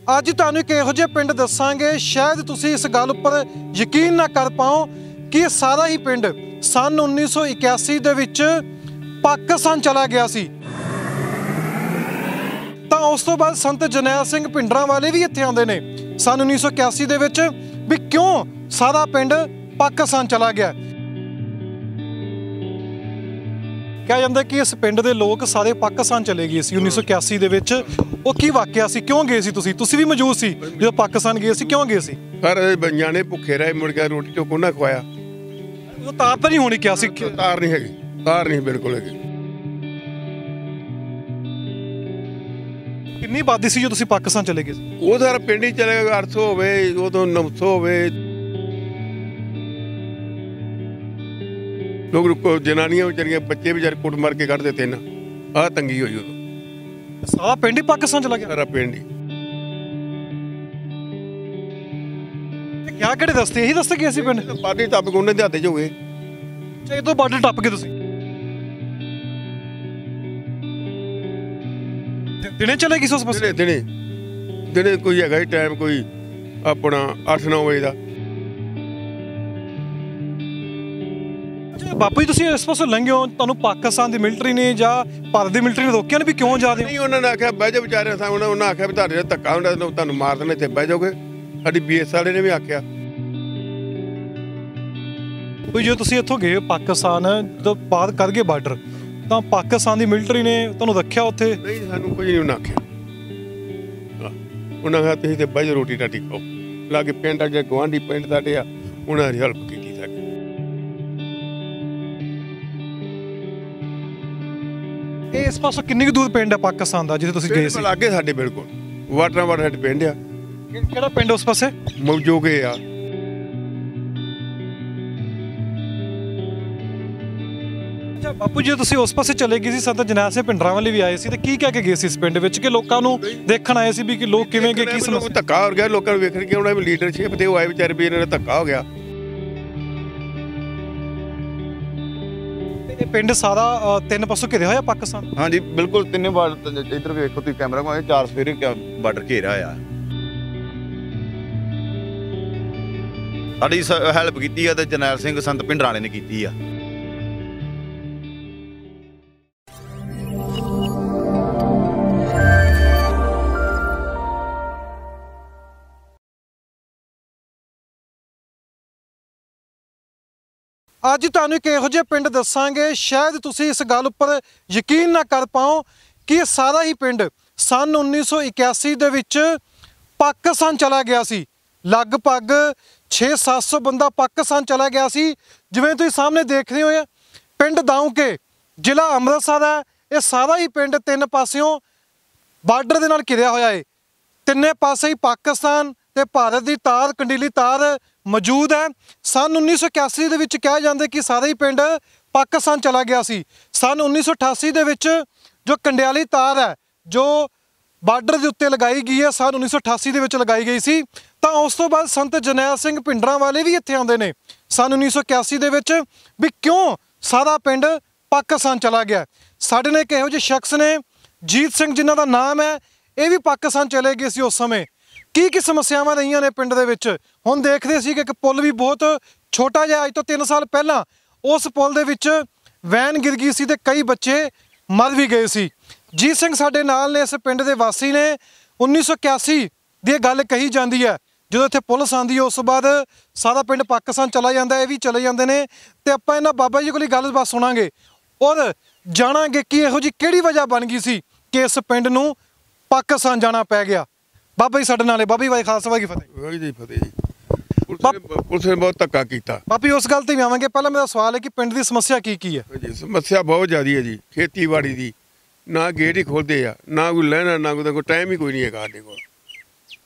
ਅੱਜ ਤੁਹਾਨੂੰ ਇੱਕ ਇਹੋ ਜਿਹੇ ਪਿੰਡ ਦੱਸਾਂਗੇ, ਸ਼ਾਇਦ ਤੁਸੀਂ ਇਸ ਗੱਲ ਉੱਪਰ ਯਕੀਨ ਨਾ ਕਰ ਪਾਓ ਕਿ ਇਹ ਸਾਰਾ ਹੀ ਪਿੰਡ ਸਨ 1981 ਦੇ ਵਿੱਚ ਪਾਕਿਸਤਾਨ ਚਲਾ ਗਿਆ ਸੀ। ਤਾਂ ਉਸ ਤੋਂ ਬਾਅਦ ਸੰਤ ਜਰਨੈਲ ਸਿੰਘ ਭਿੰਡਰਾਂਵਾਲੇ ਵੀ ਇੱਥੇ ਆਉਂਦੇ ਨੇ ਸਨ 1981 ਦੇ ਵਿੱਚ ਵੀ ਕਿਉਂ ਸਾਰਾ ਪਿੰਡ ਪਾਕਿਸਤਾਨ ਚਲਾ ਗਿਆ। ਕਿਹਾ ਜਾਂਦਾ ਕਿ ਇਸ ਪਿੰਡ ਦੇ ਲੋਕ ਸਾਰੇ ਪਾਕਿਸਤਾਨ ਚਲੇ ਗਏ ਸੀ 1981 ਦੇ ਵਿੱਚ। ਉਹ ਕੀ ਵਾਕਿਆ ਸੀ, ਕਿਉਂ ਗਏ ਸੀ? ਤੁਸੀਂ ਵੀ ਮੌਜੂਦ ਸੀ ਜਦੋਂ ਪਾਕਿਸਤਾਨ ਗਏ ਸੀ, ਕਿਉਂ ਗਏ ਸੀ? ਪਰ ਨਿਆਣੇ ਭੁੱਖੇ ਰਹੇ, ਮੁੜ ਕੇ ਰੋਟੀ ਚੋਂ ਕੋਨਾ ਖਵਾਇਆ। ਉਹ ਤਾਰ ਤਾਂ ਨਹੀਂ ਹੋਣੀ, ਕਿਹਾ ਸੀ ਤਾਰ ਨਹੀਂ ਹੈਗੀ, ਤਾਰ ਨਹੀਂ ਬਿਲਕੁਲ ਹੈਗੀ। ਕਿੰਨੀ ਆਬਾਦੀ ਸੀ ਜਦੋਂ ਤੁਸੀਂ ਪਾਕਿਸਤਾਨ ਚਲੇ ਗਏ ਸੀ? ਉਹ ਸਾਰਾ ਪਿੰਡ ਹੀ ਚਲੇ ਗਿਆ, 800 ਹੋਵੇ, ਉਦੋਂ 900 ਹੋਵੇ। ਲੋਕ ਜਨਾਨੀਆਂ ਵਿਚਾਰੀਆਂ, ਬੱਚੇ ਵਿਚਾਰੇ ਕੁੱਟ ਮਾਰ ਕੇ ਕੱਢਦੇ ਤਿੰਨ। ਆਹ ਤੰਗੀ ਹੋਈ ਉਦੋਂ। ਸਾਰਾ ਪਿੰਡ ਹੀ ਪਾਕਿਸਤਾਨ ਚਲਾ ਗਿਆ? ਸਾਰਾ ਪਿੰਡ ਹੀ। ਕਿਆ ਕਿਹੜੇ ਰਸਤੇ? ਇਹੀ ਰਸਤੇ ਗਏ ਸੀ ਪਿੰਡ? ਬਾਰਡਰ ਟੱਪ ਕੇ ਉਹਨਾਂ ਦੇ ਹੱਥ 'ਚ ਹੋ ਗਏ। ਇਹ ਤੋਂ ਬਾਰਡਰ ਟੱਪ ਕੇ ਤੁਸੀਂ ਦਿਨੇ ਚਲੇ ਗਏ ਸੀ ਉਸ ਪਾਸੇ? ਦਿਨੇ ਕੋਈ ਹੈਗਾ ਟਾਈਮ, ਕੋਈ ਆਪਣਾ 8-9 ਵਜੇ ਦਾ। ਬਾਪੂ ਜੀ ਤੁਸੀਂ ਇਸ ਪਾਸੋਂ ਲੰਘੇ ਹੋ, ਤੁਹਾਨੂੰ ਪਾਕਿਸਤਾਨ ਦੀ ਮਿਲਟਰੀ ਨੇ ਜਾਂ ਭਾਰਤ ਦੀ ਮਿਲਟਰੀ ਨੇ ਰੋਕਿਆ ਨਹੀਂ ਵੀ ਕਿਉਂ ਜਾ ਰਹੇ ਹੋ? ਨਹੀਂ, ਉਹਨਾਂ ਨੇ ਆਖਿਆ ਬਹਿ ਜਾਓ ਵਿਚਾਰੇ। ਉਹਨਾਂ ਆਖਿਆ ਵੀ ਤੁਹਾਡੇ ਧੱਕਾ ਹੁੰਦਾ ਤੁਹਾਨੂੰ ਮਾਰ ਦੇਣਾ, ਇੱਥੇ ਬਹਿ ਜਾਓਗੇ। ਸਾਡੀ BS ਵਾਲੇ ਨੇ ਵੀ ਆਖਿਆ। ਕੋਈ ਜੇ ਤੁਸੀਂ ਇੱਥੋਂ ਗਏ ਪਾਕਿਸਤਾਨ ਜਦੋਂ ਪਾਰ ਕਰ ਗਏ ਬਾਰਡਰ, ਤਾਂ ਪਾਕਿਸਤਾਨ ਦੀ ਮਿਲਟਰੀ ਨੇ ਤੁਹਾਨੂੰ ਰੱਖਿਆ ਉੱਥੇ? ਨਹੀਂ, ਸਾਨੂੰ ਕੁਝ ਨਹੀਂ ਉਹਨਾਂ ਆਖਿਆ। ਉਹਨਾਂ ਆਖਿਆ ਤੁਸੀਂ ਤੇ ਬਹਿ ਜਾਓ, ਰੋਟੀ ਰਾਟੀ ਖਾਓ। ਲਾਗੇ ਪਿੰਡ ਆ, ਗੁਆਂਢੀ ਪਿੰਡ ਸਾਡੇ ਆ, ਉਹਨਾਂ ਦੀ ਹੈਲਪ ਕੀਤੀ ਸਾਡੀ। ਇਹ ਇਸ ਪਾਸੋਂ ਕਿੰਨੀ ਕੁ ਦੂਰ ਪਿੰਡ ਹੈ ਪਾਕਿਸਤਾਨ ਦਾ ਜਿੱਥੇ ਤੁਸੀਂ ਗਏ ਸੀ? ਲਾਗੇ ਸਾਡੇ ਬਿਲਕੁਲ ਵਾਟਰ ਸਾਡੇ ਪਿੰਡ ਆ। ਕਿਹੜਾ ਪਿੰਡ ਉਸ ਪਾਸੇ? ਮੌਜੂਗੇ ਆ। ਅੱਛਾ ਬਾਪੂ ਜੀ, ਤੁਸੀਂ ਉਸ ਪਾਸੇ ਚਲੇ ਗਏ ਸੀ, ਸੰਤ ਜਰਨੈਲ ਸਿੰਘ ਭਿੰਡਰਾਂਵਾਲੇ ਵੀ ਆਏ ਸੀ, ਤੇ ਕੀ ਕਹਿ ਕੇ ਗਏ ਸੀ ਇਸ ਪਿੰਡ ਵਿੱਚ? ਕਿ ਲੋਕਾਂ ਨੂੰ ਦੇਖਣ ਆਏ ਸੀ ਵੀ ਕਿ ਲੋਕ ਕਿਵੇਂ ਗਏ, ਕੀ ਸਮੱਸਿਆ? ਧੱਕਾ ਹੋ ਗਿਆ ਲੋਕਾਂ ਨੂੰ ਵੇਖਣ ਕੇ ਉਹਨਾਂ ਦੀ ਲੀਡਰਸ਼ਿਪ ਤੇ ਉਹ ਆਏ ਵਿਚਾਰੇ ਵੀ ਇਹਨਾਂ ਦਾ ਧੱਕਾ ਹੋ ਗਿਆ। ਇਹ ਪਿੰਡ ਸਾਰਾ ਤਿੰਨ ਪਾਸੋਂ ਘਿਰਿਆ ਹੋਇਆ ਪਾਕਿਸਤਾਨ? ਹਾਂਜੀ ਬਿਲकुल, ਤਿੰਨੇ ਬਾਰਡਰ। ਇੱਧਰ ਵੇਖੋ ਤੁਸੀਂ ਕੈਮਰਾ ਕੋਲ, 4 ਸਫੇਰੇ ਬਾਰਡਰ ਘੇਰਾ ਆ। ਸਾਡੀ ਹੈਲਪ ਕੀਤੀ ਆ ਤੇ ਜਰਨੈਲ ਸਿੰਘ ਸੰਤ ਭਿੰਡਰਾਂਵਾਲੇ ਨੇ ਕੀਤੀ ਆ। ਅੱਜ ਤੁਹਾਨੂੰ ਇੱਕ ਇਹੋ ਜਿਹੇ ਪਿੰਡ ਦੱਸਾਂਗੇ, ਸ਼ਾਇਦ ਤੁਸੀਂ ਇਸ ਗੱਲ ਉੱਪਰ ਯਕੀਨ ਨਾ ਕਰ ਪਾਓ ਕਿ ਇਹ ਸਾਰਾ ਹੀ ਪਿੰਡ ਸਨ 1981 ਦੇ ਵਿੱਚ ਪਾਕਿਸਤਾਨ ਚਲਾ ਗਿਆ ਸੀ। ਲਗਭਗ 600-700 ਬੰਦਾ ਪਾਕਿਸਤਾਨ ਚਲਾ ਗਿਆ ਸੀ। ਜਿਵੇਂ ਤੁਸੀਂ ਸਾਹਮਣੇ ਦੇਖ ਰਹੇ ਹੋ, ਪਿੰਡ ਦਾਊਕੇ, ਜ਼ਿਲ੍ਹਾ ਅੰਮ੍ਰਿਤਸਰ ਹੈ। ਇਹ ਸਾਰਾ ਹੀ ਪਿੰਡ ਤਿੰਨ ਪਾਸਿਓਂ ਬਾਰਡਰ ਦੇ ਨਾਲ ਘਿਰਿਆ ਹੋਇਆ ਹੈ। ਤਿੰਨੇ ਪਾਸੇ ਹੀ ਪਾਕਿਸਤਾਨ ਤੇ ਭਾਰਤ ਦੀ ਤਾਰ, ਕੰਡੀਲੀ ਤਾਰ ਮੌਜੂਦ ਹੈ। ਸਨ 1981 ਦੇ ਵਿੱਚ ਕਿਹਾ ਜਾਂਦਾ ਕਿ ਸਾਰਾ ਹੀ ਪਿੰਡ ਪਾਕਿਸਤਾਨ ਚਲਾ ਗਿਆ ਸੀ। ਸਨ 1988 ਦੇ ਵਿੱਚ ਜੋ ਕੰਡਿਆਲੀ ਤਾਰ ਹੈ, ਜੋ ਬਾਰਡਰ ਦੇ ਉੱਤੇ ਲਗਾਈ ਗਈ ਹੈ, ਸਨ 1988 ਦੇ ਵਿੱਚ ਲਗਾਈ ਗਈ ਸੀ। ਤਾਂ ਉਸ ਤੋਂ ਬਾਅਦ ਸੰਤ ਜਰਨੈਲ ਸਿੰਘ ਭਿੰਡਰਾਂਵਾਲੇ ਵੀ ਇੱਥੇ ਆਉਂਦੇ ਨੇ ਸਨ 1981 ਦੇ ਵਿੱਚ ਵੀ ਕਿਉਂ ਸਾਰਾ ਪਿੰਡ ਪਾਕਿਸਤਾਨ ਚਲਾ ਗਿਆ। ਸਾਡੇ ਨਾਲ ਇੱਕ ਇਹੋ ਜਿਹੇ ਸ਼ਖਸ ਨੇ, ਜੀਤ ਸਿੰਘ ਜਿਨ੍ਹਾਂ ਦਾ ਨਾਮ ਹੈ, ਇਹ ਵੀ ਪਾਕਿਸਤਾਨ ਚਲੇ ਗਏ ਸੀ ਉਸ ਸਮੇਂ। ਕੀ ਸਮੱਸਿਆਵਾਂ ਰਹੀਆਂ ਨੇ ਪਿੰਡ ਦੇ ਵਿੱਚ? ਹੁਣ ਦੇਖਦੇ ਸੀ ਕਿ ਇੱਕ ਪੁਲ ਵੀ ਬਹੁਤ ਛੋਟਾ ਜਿਹਾ, ਅੱਜ ਤੋਂ 3 ਸਾਲ ਪਹਿਲਾਂ ਉਸ ਪੁਲ ਦੇ ਵਿੱਚ ਵੈਨ ਗਿਰ ਗਈ ਸੀ ਤੇ ਕਈ ਬੱਚੇ ਮਰ ਵੀ ਗਏ ਸੀ। ਜੀਤ ਸਿੰਘ ਸਾਡੇ ਨਾਲ ਨੇ, ਇਸ ਪਿੰਡ ਦੇ ਵਾਸੀ ਨੇ। 1981 ਦੀ ਗੱਲ ਕਹੀ ਜਾਂਦੀ ਹੈ, ਜਦੋਂ ਇੱਥੇ ਪੁਲਿਸ ਆਉਂਦੀ ਹੈ ਉਸ ਤੋਂ ਬਾਅਦ ਸਾਰਾ ਪਿੰਡ ਪਾਕਿਸਤਾਨ ਚਲਾ ਜਾਂਦਾ, ਇਹ ਵੀ ਚਲੇ ਜਾਂਦੇ ਨੇ। ਤੇ ਆਪਾਂ ਇਹਨਾਂ ਬਾਬਾ ਜੀ ਕੋਲ ਗੱਲਬਾਤ ਸੁਣਾਂਗੇ ਔਰ ਜਾਣਾਂਗੇ ਕਿ ਇਹੋ ਜਿਹੀ ਕਿਹੜੀ ਵਜ੍ਹਾ ਬਣ ਗਈ ਸੀ ਕਿ ਇਸ ਪਿੰਡ ਨੂੰ ਪਾਕਿਸਤਾਨ ਜਾਣਾ ਪੈ ਗਿਆ। ਬਾਬਾ ਜੀ ਸਾਡੇ ਨਾਲ, ਬਾਬਾ ਜੀ ਖਾਲਸਾ ਵਾਹਿਗੁਰੂ ਕੀ ਫਤਿਹ। ਵਾਹਿਗੁਰੂ ਜੀ ਫਤਿਹ ਜੀ। ਪੁਲਿਸ ਨੇ ਬਹੁਤ ਧੱਕਾ ਕੀਤਾ। ਬਾਬੀ ਉਸ ਗੱਲ ਤੇ ਵੀ ਆਵਾਂਗੇ, ਪਹਿਲਾਂ ਮੇਰਾ ਸਵਾਲ ਹੈ ਕਿ ਪਿੰਡ ਦੀ ਸਮੱਸਿਆ ਕੀ ਹੈ? ਜੀ ਸਮੱਸਿਆ ਬਹੁਤ ਜ਼ਿਆਦਾ ਹੈ ਜੀ। ਖੇਤੀਬਾੜੀ ਦੀ ਨਾ ਗੇਟ ਹੀ ਖੋਲਦੇ ਆ, ਨਾ ਕੋਈ ਲੈਣਾ, ਨਾ ਕੋਈ ਟਾਈਮ ਹੀ ਕੋਈ ਨਹੀਂ ਹੈਗਾ ਸਾਡੇ ਕੋਲ।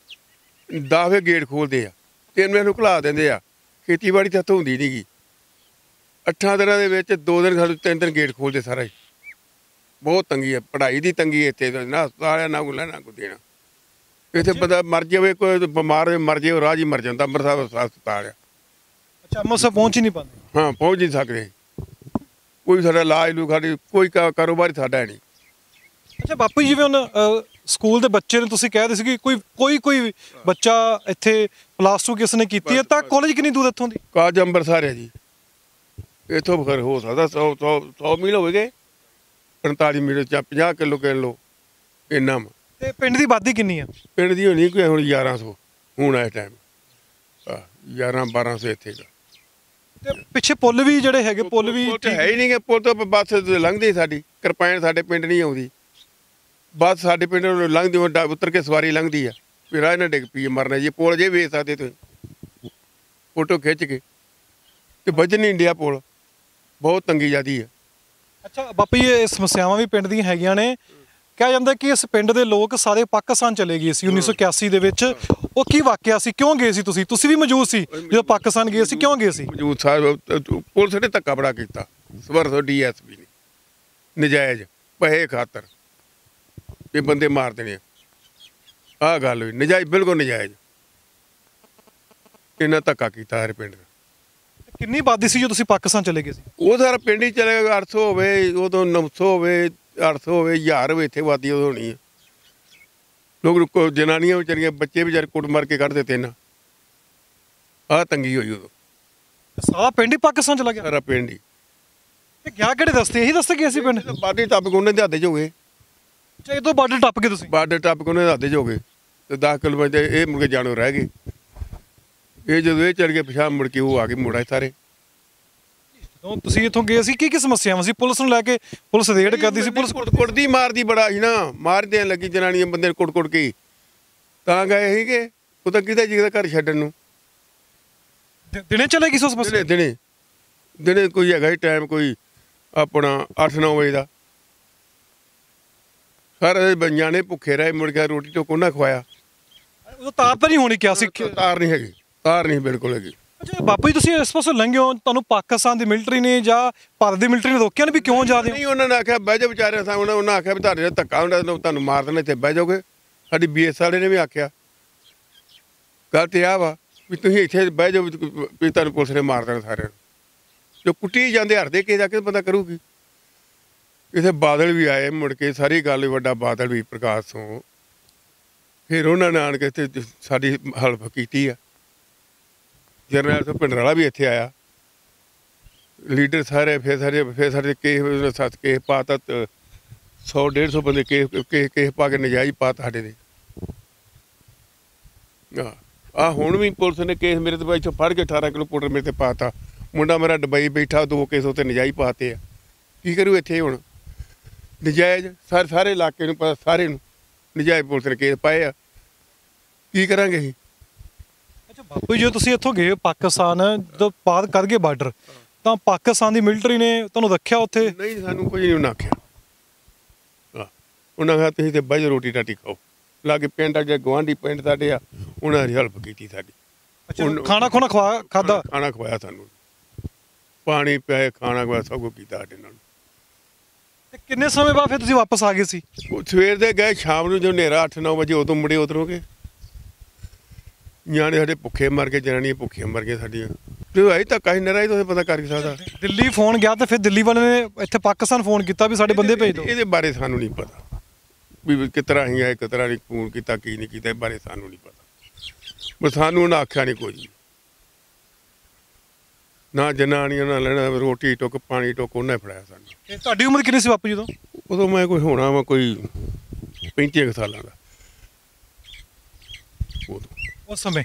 10 ਗੇਟ ਖੋਲਦੇ ਆ, 3 ਮਹੀਨੇ ਨੂੰ ਘਲਾ ਦਿੰਦੇ ਆ। ਖੇਤੀਬਾੜੀ ਤਾਂ ਹੱਥੋਂ ਹੁੰਦੀ ਨਹੀਂ ਗੀ। 8 ਦਿਨਾਂ ਦੇ ਵਿੱਚ 2 ਦਿਨ ਸਾਡੇ 3 ਦਿਨ ਗੇਟ ਖੋਲਦੇ ਸਾਰਾ ਹੀ। ਬਹੁਤ ਤੰਗੀ ਹੈ, ਪੜ੍ਹਾਈ ਦੀ ਤੰਗੀ ਇੱਥੇ, ਨਾ ਹਸਪਤਾਲ, ਨਾ ਕੋਈ ਲੈਣਾ, ਕੋਈ ਦੇਣਾ। ਇੱਥੇ ਬੰਦਾ ਮਰ ਜਾਵੇ, ਕੋਈ ਬਿਮਾਰ ਹੋਵੇ ਮਰ ਜਾਵੇ, ਰਾਹ ਹੀ ਮਰ ਜਾਂਦਾ। ਅੰਮ੍ਰਿਤਸਰ ਹਸਪਤਾਲ ਆ। ਅੱਛਾ, ਅੰਮ੍ਰਿਤਸਰ ਪਹੁੰਚ ਹੀ ਨਹੀਂ ਪਾਉਂਦੇ? ਹਾਂ, ਪਹੁੰਚ ਨਹੀਂ ਸਕਦੇ। ਕੋਈ ਸਾਡਾ ਇਲਾਜ ਨੂੰ, ਸਾਡੀ ਕੋਈ ਕਾਰੋਬਾਰ ਸਾਡਾ ਹੈ ਨਹੀਂ। ਅੱਛਾ ਬਾਪੂ ਜੀ, ਜਿਵੇਂ ਹੁਣ ਸਕੂਲ ਦੇ ਬੱਚੇ ਨੇ, ਤੁਸੀਂ ਕਹਿ ਰਹੇ ਸੀ ਕਿ ਕੋਈ ਬੱਚਾ ਇੱਥੇ +2 ਕਿਸ ਨੇ ਕੀਤੀ ਹੈ, ਤਾਂ ਕਾਲਜ ਕਿੰਨੀ ਦੂਰ ਇੱਥੋਂ ਦੀ? ਕਾਜ ਅੰਬਰਸਰ ਹੈ ਜੀ, ਇੱਥੋਂ ਫਿਰ ਹੋ ਸਕਦਾ 100 ਮੀਲ ਹੋਵੇਗੇ, 45 ਮੀਲ ਜਾਂ 50 ਕਿਲੋ ਇੰਨਾ ਵਾ। ਤੇ ਪਿੰਡ ਦੀ ਆਬਾਦੀ ਕਿੰਨੀ ਆ? ਪਿੰਡ ਦੀ ਹੋਣੀ ਕੋਈ ਹੁਣ 1100 ਹੁਣ ਇਸ ਟਾਈਮ 11-1200 ਇੱਥੇ ਦਾ। ਤੇ ਪਿੱਛੇ ਪੁੱਲ ਵੀ ਜਿਹੜੇ ਹੈਗੇ, ਪੁੱਲ ਵੀ ਪੁੱਲ ਤਾਂ ਹੈ ਹੀ ਨਹੀਂ ਗੇ, ਪੁੱਲ ਤੋਂ ਬੱਸ ਲੰਘਦੀ ਸਾਡੀ ਕਿਰਪਾਨ ਸਾਡੇ ਪਿੰਡ ਨਹੀਂ ਆਉਂਦੀ, ਬੱਸ ਸਾਡੇ ਪਿੰਡ ਨੂੰ ਲੰਘਦੀ ਉੱਤਰ ਕੇ ਸਵਾਰੀ ਲੰਘਦੀ ਆ, ਫਿਰ ਰਾਹ ਨਾ ਡਿੱਗ ਪਈ ਮਰਨਾ ਜੀ। ਪੁੱਲ ਜੇ ਵੇਚ ਸਕਦੇ ਤੁਸੀਂ ਫੋਟੋ ਖਿੱਚ ਕੇ, ਤੇ ਵੱਜ ਨਹੀਂ ਇੰਡੀਆ ਪੁੱਲ, ਬਹੁਤ ਤੰਗੀ ਜ਼ਿਆਦੀ ਆ। ਅੱਛਾ ਬਾਪੂ ਜੀ, ਇਹ ਸਮੱਸਿਆਵਾਂ ਵੀ ਪਿੰਡ ਦੀਆਂ ਹੈਗੀਆਂ ਨੇ। ਕਿਹਾ ਜਾਂਦਾ ਕਿ ਇਸ ਪਿੰਡ ਦੇ ਲੋਕ ਸਾਰੇ ਪਾਕਿਸਤਾਨ ਚਲੇ ਗਏ ਸੀ 1981 ਦੇ ਵਿੱਚ। ਉਹ ਕੀ ਵਾਕਿਆ ਸੀ, ਕਿਉਂ ਗਏ ਸੀ? ਤੁਸੀਂ ਵੀ ਮੌਜੂਦ ਸੀ ਜਦੋਂ ਪਾਕਿਸਤਾਨ ਗਏ ਸੀ, ਕਿਉਂ ਗਏ ਸੀ? ਮੌਜੂਦ ਸਾਹਿਬ, ਪੁਲਿਸ ਨੇ ਧੱਕਾ ਬੜਾ ਕੀਤਾ, ਸਵਰਸ DSP ਨੇ, ਨਜਾਇਜ਼ ਪੈਸੇ ਖਾਤਰ ਇਹ ਬੰਦੇ ਮਾਰ ਦੇਣੇ। ਆਹ ਗੱਲ ਹੋਈ, ਨਜਾਇਜ਼, ਬਿਲਕੁਲ ਨਜਾਇਜ਼ ਇਹਨਾਂ ਧੱਕਾ ਕੀਤਾ ਹਰ ਪਿੰਡ ਦਾ। ਕਿੰਨੀ ਆਬਾਦੀ ਸੀ ਜਦੋਂ ਤੁਸੀਂ ਪਾਕਿਸਤਾਨ ਚਲੇ ਗਏ ਸੀ? ਉਹ ਸਾਰਾ ਪਿੰਡ ਹੀ ਚਲੇ ਗਿਆ, 800 ਹੋਵੇ ਉਦੋਂ, 900 ਹੋਵੇ, 800 ਹੋਵੇ, 1000 ਹੋਵੇ, ਇੱਥੇ ਆਬਾਦੀ ਉਦੋਂ ਹੋਣੀ ਹੈ। ਲੋਕ ਜਨਾਨੀਆਂ ਵਿਚਾਰੀਆਂ, ਬੱਚੇ ਵਿਚਾਰੇ ਕੁੱਟ ਮਾਰ ਕੇ ਕੱਢ ਦਿੱਤੇ ਨਾ। ਆਹ ਤੰਗੀ ਹੋਈ ਉਦੋਂ, ਸਾਰਾ ਪਿੰਡ ਹੀ ਪਾਕਿਸਤਾਨ ਚਲਾ ਗਿਆ? ਸਾਰਾ ਪਿੰਡ ਹੀ। ਤੇ ਗਿਆ ਕਿਹੜੇ ਰਸਤੇ? ਇਹੀ ਰਸਤੇ ਗਏ ਸੀ ਪਿੰਡ? ਬਾਰਡਰ ਟੱਪ ਕੇ ਉਹਨਾਂ ਦੇ ਹੱਥ 'ਚ ਹੋ ਗਏ, ਚਾਹੇ ਤੋਂ ਬਾਰਡਰ ਟੱਪ ਕੇ ਤੁਸੀਂ? ਬਾਰਡਰ ਟੱਪ ਕੇ ਉਹਨਾਂ ਦੇ ਹੱਥ 'ਚ ਹੋ ਗਏ, ਤੇ 10 ਕਿਲੋਮੀਟਰ ਇਹ ਮੁੜ ਕੇ ਜਾਣੋ ਰਹਿ ਗਏ। ਇਹ ਜਦੋਂ ਇਹ ਚੜ ਗਏ ਪਿਛਾਂਹ ਮੁੜ ਕੇ ਉਹ ਆ ਗਏ ਮੁੜਾ ਸਾਰੇ। ਜਦੋਂ ਤੁਸੀਂ ਇੱਥੋਂ ਗਏ ਸੀ ਕੀ ਸਮੱਸਿਆਵਾਂ ਸੀ? ਪੁਲਿਸ ਨੂੰ ਲੈ ਕੇ ਪੁਲਿਸ ਰੇਡ ਕਰਦੀ ਸੀ? ਪੁਲਿਸ ਕੁੱਟਦੀ ਮਾਰਦੀ ਬੜਾ ਸੀ ਨਾ, ਮਾਰ ਦੇਣ ਲੱਗੀ ਜਨਾਨੀਆਂ ਬੰਦੇ ਨੂੰ ਕੁੱਟ ਕੇ, ਤਾਂ ਗਏ ਸੀਗੇ। ਉਹ ਤਾਂ ਕਿਹਦਾ ਜੀ ਦਾ ਘਰ ਛੱਡਣ ਨੂੰ। ਦਿਨੇ ਚਲੇ ਗਈ ਸੀ ਉਸ ਪਾਸੇ? ਦਿਨੇ ਕੋਈ ਹੈਗਾ ਟਾਈਮ, ਕੋਈ ਆਪਣਾ 8-9 ਵਜੇ ਦਾ। ਸਾਰੇ ਨਿਆਣੇ ਭੁੱਖੇ ਰਹੇ, ਮੁੜ ਕੇ ਰੋਟੀ ਟੋਕ ਉਹਨਾਂ ਖਵਾਇਆ। ਉਹ ਤਾਰ ਤਾਂ ਨਹੀਂ ਹੋਣੀ? ਕਿਹਾ ਸੀ ਤਾਰ ਨਹੀਂ ਹੈਗੀ, ਤਾਰ ਨਹੀਂ ਬਿਲਕੁਲ ਹੈਗੀ। ਅੱਛਾ ਬਾਪੂ ਜੀ, ਤੁਸੀਂ ਇਸ ਪਾਸੋਂ ਲੰਘੇ ਹੋ, ਤੁਹਾਨੂੰ ਪਾਕਿਸਤਾਨ ਦੀ ਮਿਲਟਰੀ ਨੇ ਜਾਂ ਭਾਰਤ ਦੀ ਮਿਲਟਰੀ ਨੇ ਰੋਕਿਆ ਨਹੀਂ ਵੀ ਕਿਉਂ ਜਾ ਰਹੇ ਹੋ? ਨਹੀਂ, ਉਹਨਾਂ ਨੇ ਆਖਿਆ ਬਹਿ ਜਾ ਵਿਚਾਰਿਆਂ ਸਾਂ, ਉਹਨਾਂ ਆਖਿਆ ਵੀ ਤੁਹਾਡੇ ਨਾਲ ਧੱਕਾ ਹੁੰਦਾ, ਤੁਹਾਨੂੰ ਮਾਰ ਦੇਣਾ, ਇੱਥੇ ਬਹਿ ਜਾਓਗੇ। ਸਾਡੀ BS ਵਾਲੇ ਨੇ ਵੀ ਆਖਿਆ, ਗੱਲ ਤੇ ਆ ਵਾ ਵੀ ਤੁਸੀਂ ਇੱਥੇ ਬਹਿ ਜਾਓ, ਵੀ ਤੁਹਾਨੂੰ ਪੁਲਿਸ ਨੇ ਮਾਰ ਦੇਣਾ ਸਾਰਿਆਂ ਨੂੰ। ਜੋ ਕੁੱਟੀ ਜਾਂਦੇ ਹਰਦੇ ਕਿਸੇ ਦਾ ਕਿ ਬੰਦਾ ਕਰੂਗੀ। ਇੱਥੇ ਬਾਦਲ ਵੀ ਆਏ ਮੁੜ ਕੇ, ਸਾਰੀ ਗੱਲ ਵੱਡਾ ਬਾਦਲ ਵੀ ਪ੍ਰਕਾਸ਼ ਤੋਂ, ਫਿਰ ਉਹਨਾਂ ਨੇ ਆਣ ਕੇ ਇੱਥੇ ਸਾਡੀ ਹੈਲਪ ਕੀਤੀ ਆ। ਜਰਨੈਲ ਤੋਂ ਭਿੰਡਰਾਲਾ ਵੀ ਇੱਥੇ ਆਇਆ, ਲੀਡਰ ਸਾਰੇ, ਫਿਰ ਸਾਡੇ ਕੇਸ ਸੱਤ ਕੇਸ ਪਾਤਾ, 100-150 ਬੰਦੇ ਕੇਸ ਪਾ ਕੇ ਨਜਾਇਜ਼ ਪਾਤਾ ਸਾਡੇ ਦੇ। ਆਹ ਹੁਣ ਵੀ ਪੁਲਿਸ ਨੇ ਕੇਸ ਮੇਰੇ ਤੇ ਇੱਥੋਂ ਫੜ ਕੇ 18 ਕਿਲੋ ਪਾਊਡਰ ਮੇਰੇ ਤੇ ਪਾਤਾ। ਮੁੰਡਾ ਮੇਰਾ ਦੁਬਈ ਬੈਠਾ, 2 ਕੇਸ ਉੱਤੇ ਨਜਾਇਜ਼ ਪਾਤੇ ਆ। ਕੀ ਕਰੂ ਇੱਥੇ ਹੁਣ? ਨਜਾਇਜ਼ ਸਾਰੇ ਇਲਾਕੇ ਨੂੰ ਪਤਾ, ਸਾਰੇ ਨੂੰ ਨਜਾਇਜ਼ ਪੁਲਿਸ ਨੇ ਕੇਸ ਪਾਏ ਆ। ਕੀ ਕਰਾਂਗੇ ਅਸੀਂ? ਅੱਛਾ ਬਾਪੂ ਜੀ, ਤੁਸੀਂ ਇੱਥੋਂ ਗਏ ਪਾਕਿਸਤਾਨ, ਜਦੋਂ ਪਾਰ ਕਰ ਗਏ ਬਾਰਡਰ, ਤਾਂ ਪਾਕਿਸਤਾਨ ਦੀ ਮਿਲਟਰੀ ਨੇ ਤੁਹਾਨੂੰ ਰੱਖਿਆ ਉੱਥੇ? ਨਹੀਂ, ਸਾਨੂੰ ਕੋਈ ਨਹੀਂ ਉਹਨਾਂ ਆਖਿਆ। ਉਹਨਾਂ ਆਖਿਆ ਤੁਸੀਂ ਤੇ ਬਹਿ ਰੋਟੀ ਰਾਟੀ ਖਾਓ। ਲਾਗੇ ਪਿੰਡ ਆ, ਜਿਹੜੇ ਗੁਆਂਢੀ ਪਿੰਡ ਸਾਡੇ ਆ, ਉਹਨਾਂ ਦੀ ਹੈਲਪ ਕੀਤੀ ਸਾਡੀ। ਖਾਣਾ ਖਾਧਾ? ਖਾਣਾ ਖਵਾਇਆ ਸਾਨੂੰ, ਪਾਣੀ ਪਿਆਏ, ਖਾਣਾ ਖਵਾਇਆ, ਸਭ ਕੁਝ ਕੀਤਾ ਸਾਡੇ ਨਾਲ। ਤੇ ਕਿੰਨੇ ਸਮੇਂ ਬਾਅਦ ਫਿਰ ਤੁਸੀਂ ਵਾਪਸ ਆ ਗਏ ਸੀ? ਉਹ ਸਵੇਰ ਦੇ ਗਏ, ਸ਼ਾਮ ਨੂੰ ਜਦੋਂ ਹਨੇਰਾ 8-9 ਵਜੇ ਉਦੋਂ ਮੁੜੇ ਉਧਰੋਂਗੇ। ਨਿਆਣੇ ਸਾਡੇ ਭੁੱਖੇ ਮਰ ਗਏ, ਜਨਾਨੀਆਂ ਭੁੱਖੀਆਂ ਮਰ ਗਈਆਂ ਸਾਡੀਆਂ। ਤੇ ਆਈ ਧੱਕਾ ਹੀ ਨਰਾ ਹੀ, ਤੁਸੀਂ ਪਤਾ ਕਰ ਸਕਦਾ। ਦਿੱਲੀ ਫੋਨ ਗਿਆ ਤੇ ਫਿਰ ਦਿੱਲੀ ਵਾਲੇ ਨੇ ਇੱਥੇ ਪਾਕਿਸਤਾਨ ਫੋਨ ਕੀਤਾ ਵੀ ਸਾਡੇ ਬੰਦੇ ਭੇਜ ਦਿਓ? ਇਹਦੇ ਬਾਰੇ ਸਾਨੂੰ ਨਹੀਂ ਪਤਾ ਵੀ ਕਿਸ ਤਰ੍ਹਾਂ ਹੀ ਆਏ, ਕਿਸ ਤਰ੍ਹਾਂ ਨਹੀਂ ਫੋਨ ਕੀਤਾ, ਕੀ ਨਹੀਂ ਕੀਤਾ, ਇਹ ਬਾਰੇ ਸਾਨੂੰ ਨਹੀਂ ਪਤਾ। ਬਸ ਸਾਨੂੰ ਉਹਨਾਂ ਆਖਿਆ ਨਹੀਂ ਕੁਝ, ਨਾ ਜਨਾਨੀਆਂ ਨਾਲ ਲੈਣਾ, ਰੋਟੀ ਟੁੱਕ, ਪਾਣੀ ਟੁੱਕ ਉਹਨਾਂ ਫੜਾਇਆ ਸਾਨੂੰ। ਤੇ ਤੁਹਾਡੀ ਉਮਰ ਕਿੰਨੀ ਸੀ ਬਾਪੂ ਜੀ ਉਦੋਂ? ਉਦੋਂ ਮੈਂ ਕੋਈ ਹੋਣਾ ਵਾ ਕੋਈ 35 ਸਾਲਾਂ ਦਾ। ਉਸ ਸਮੇਂ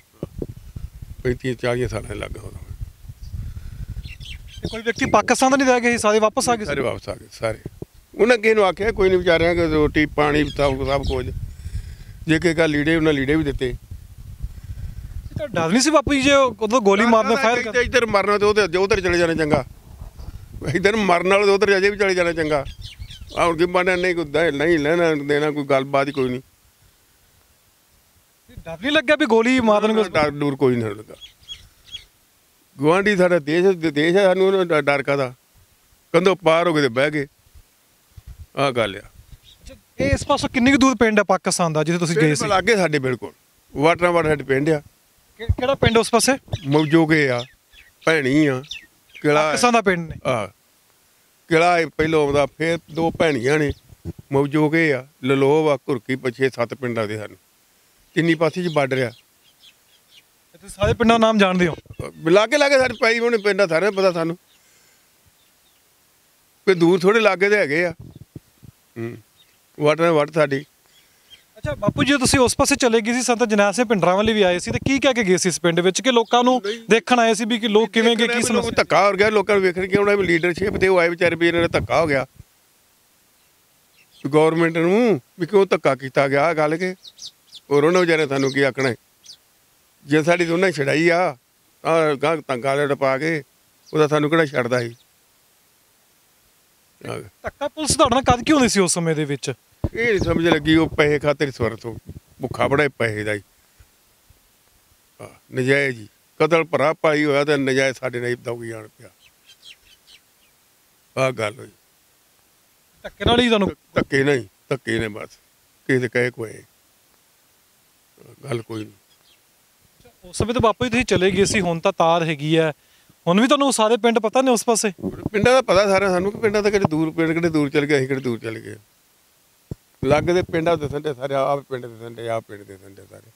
35-40 ਸਾਲਾਂ ਦਾ ਲੱਗਾ ਉਦੋਂ। ਕੋਈ ਵਿਅਕਤੀ ਪਾਕਿਸਤਾਨ ਦਾ ਨਹੀਂ ਰਹਿ ਗਿਆ ਸੀ? ਸਾਰੇ ਵਾਪਸ ਆ ਗਏ? ਸਾਰੇ ਵਾਪਸ ਆ ਗਏ ਸਾਰੇ। ਉਹਨਾਂ ਕਿਸੇ ਨੂੰ ਆਖਿਆ ਕੋਈ ਨਹੀਂ, ਵਿਚਾਰਿਆਂ ਕਿ ਰੋਟੀ ਪਾਣੀ ਸਭ ਕੁਝ, ਜੇ ਕਿਸੇ ਗੱਲ ਲੀੜੇ, ਉਹਨਾਂ ਲੀੜੇ ਵੀ ਦਿੱਤੇ। ਤਾਂ ਡਰ ਨਹੀਂ ਸੀ ਬਾਪੂ ਜੀ ਜੇ ਉਦੋਂ ਗੋਲੀ ਮਾਰਨਾ, ਫਾਇਰ ਕਰਨਾ? ਇੱਧਰ ਮਰਨਾ ਤੇ ਉਧਰ ਚਲੇ ਜਾਣਾ ਚੰਗਾ, ਇੱਧਰ ਮਰਨ ਵਾਲੇ ਉਧਰ ਅਜੇ ਵੀ ਚਲੇ ਜਾਣਾ ਚੰਗਾ। ਹੁਣ ਕੀ ਬਣਿਆ? ਨਹੀਂ ਕੋਈ ਨਹੀਂ ਲੈਣਾ ਦੇਣਾ, ਕੋਈ ਗੱਲਬਾਤ ਹੀ ਕੋਈ ਨਹੀਂ। ਡਰ ਨਹੀਂ ਲੱਗਿਆ ਵੀ ਗੋਲੀ ਮਾਰ ਦੇਣਗੇ? ਡਰ ਡੂਰ ਕੋਈ ਨਹੀਂ ਲੱਗਾ। ਗੁਆਂਢੀ ਸਾਡਾ ਦੇਸ਼ ਹੈ, ਸਾਨੂੰ ਡਰ ਕਾਹਦਾ? ਕੰਧੋਂ ਪਾਰ ਹੋ ਗਏ ਤੇ ਬਹਿ ਗਏ। ਆਹ ਗੱਲ ਆ। ਇਹ ਇਸ ਪਾਸੋਂ ਕਿੰਨੀ ਕੁ ਦੂਰ ਪਿੰਡ ਹੈ ਪਾਕਿਸਤਾਨ ਦਾ ਜਿੱਥੇ ਤੁਸੀਂ ਗਏ ਸੀ? ਲਾਗੇ ਸਾਡੇ ਬਿਲਕੁਲ ਵਾਟਰਾਂ ਸਾਡੇ ਪਿੰਡ ਆ। ਕਿਹੜਾ ਪਿੰਡ ਉਸ ਪਾਸੇ? ਮੌਜੋਗੇ ਆ, ਭੈਣੀ ਆ, ਕਿਲਾ ਪਾਕਿਸਤਾਨ ਦਾ ਪਿੰਡ ਨੇ? ਕਿਲਾ ਪਹਿਲੋਂ ਆਉਂਦਾ, ਫਿਰ 2 ਭੈਣੀਆਂ ਨੇ, ਮੌਜੋਗੇ ਆ, ਲਲੋਬ ਆ, ਘੁਰਕੀ, ਪਿੱਛੇ 7 ਪਿੰਡਾਂ ਦੇ ਹਨ। ਤਿੰਨੀ ਪਾਸੇ 'ਚ ਬਾਰਡਰ ਆ। ਤੁਸੀਂ ਸਾਰੇ ਪਿੰਡਾਂ ਦਾ ਨਾਮ ਜਾਣਦੇ ਹੋ? ਲਾਗੇ ਸਾਡੇ ਪਈ ਹੋਣੇ ਪਿੰਡਾਂ ਸਾਰਿਆਂ ਨੂੰ ਪਤਾ ਸਾਨੂੰ, ਕੋਈ ਦੂਰ ਥੋੜੇ ਲਾਗੇ ਦੇ ਹੈਗੇ ਆ। ਵੱਟ ਨਾਲ ਵੱਟ ਸਾਡੀ। ਅੱਛਾ ਬਾਪੂ ਜੀ, ਤੁਸੀਂ ਉਸ ਪਾਸੇ ਚਲੇ ਗਏ ਸੀ, ਸੰਤ ਜਰਨੈਲ ਸਿੰਘ ਭਿੰਡਰਾਂ ਵਾਲੇ ਵੀ ਆਏ ਸੀ, ਤੇ ਕੀ ਕਹਿ ਕੇ ਗਏ ਸੀ ਇਸ ਪਿੰਡ ਵਿੱਚ, ਕਿ ਲੋਕਾਂ ਨੂੰ ਦੇਖਣ ਆਏ ਸੀ ਵੀ ਕਿ ਲੋਕ ਕਿਵੇਂ ਗਏ, ਕੀ ਸਮੱਸਿਆ? ਧੱਕਾ ਹੋ ਗਿਆ ਲੋਕਾਂ ਨੂੰ, ਵੇਖਣ ਕਿ ਉਹਨਾਂ ਦੀ ਲੀਡਰਸ਼ਿਪ ਤੇ ਉਹ ਆਏ ਵਿਚਾਰੇ ਵੀ ਇਹਨਾਂ ਦਾ ਧੱਕਾ ਹੋ ਗਿਆ ਗੌਰਮੈਂਟ ਨੂੰ, ਵੀ ਕਿਉਂ ਧੱਕਾ ਕੀਤਾ ਗਿਆ ਗੱਲ ਕੇ। ਹੋਰ ਉਹਨਾਂ ਵਿਚਾਰੇ ਸਾਨੂੰ ਕੀ ਆਖਣਾ, ਜੇ ਸਾਡੀ ਤਾਂ ਉਹਨਾਂ ਛਡਾਈ ਆ ਗਾਂ ਤੰਗਾ ਪਾ ਕੇ, ਉਹਦਾ ਸਾਨੂੰ ਕਿਹੜਾ ਛੱਡਦਾ ਸੀ। ਧੱਕਾ ਪੁਲਿਸ ਤੁਹਾਡੇ ਨਾਲ ਕਦ ਕਿਉਂ ਨਹੀਂ ਸੀ ਉਸ ਸਮੇਂ ਦੇ ਵਿੱਚ? ਇਹ ਨਹੀਂ ਸਮਝ ਲੱਗੀ, ਉਹ ਪੈਸੇ ਖਾਤਰ ਸਵਰਤ ਹੋ ਭੁੱਖਾ ਬੜਾ ਪੈਸੇ ਦਾ ਹੀ ਨਜਾਇਜ਼ ਜੀ ਕਤਲ ਭਰਾ ਪਾਈ ਹੋਇਆ ਤੇ ਨਜਾਇਜ਼ ਸਾਡੇ ਨਾਲ ਦੌਗੀ ਜਾਣ ਪਿਆ। ਆਹ ਗੱਲ ਹੋਈ ਧੱਕੇ ਨਾਲ ਹੀ ਤੁਹਾਨੂੰ? ਧੱਕੇ ਨਹੀਂ, ਧੱਕੇ ਨੇ ਬਸ, ਕਿਸੇ ਦੇ ਕਹੇ ਕੋਈ ਗੱਲ ਕੋਈ ਨਹੀਂ। ਉਸ ਸਮੇਂ ਤਾਂ ਬਾਪੂ ਜੀ ਤੁਸੀਂ ਚਲੇ ਗਏ ਸੀ, ਹੁਣ ਤਾਂ ਤਾਰ ਹੈਗੀ ਹੈ, ਹੁਣ ਵੀ ਤੁਹਾਨੂੰ ਸਾਰੇ ਪਿੰਡ ਪਤਾ ਨੇ ਉਸ ਪਾਸੇ? ਪਿੰਡਾਂ ਦਾ ਪਤਾ ਸਾਰਾ ਸਾਨੂੰ, ਕਿ ਪਿੰਡਾਂ ਦਾ ਕਿਹੜੇ ਦੂਰ, ਪਿੰਡ ਕਿਹੜੇ ਦੂਰ ਚਲ ਗਏ, ਅਸੀਂ ਕਿਹੜੇ ਦੂਰ ਚਲੇ ਗਏ। ਲਾਗੇ ਦੇ ਪਿੰਡਾਂ ਦੇ ਸੰਡੇ ਸਾਰੇ, ਆਹ ਪਿੰਡ ਦੇ ਸੰਡੇ, ਆਹ ਪਿੰਡ ਦੇ ਸੰਡੇ ਸਾਰੇ,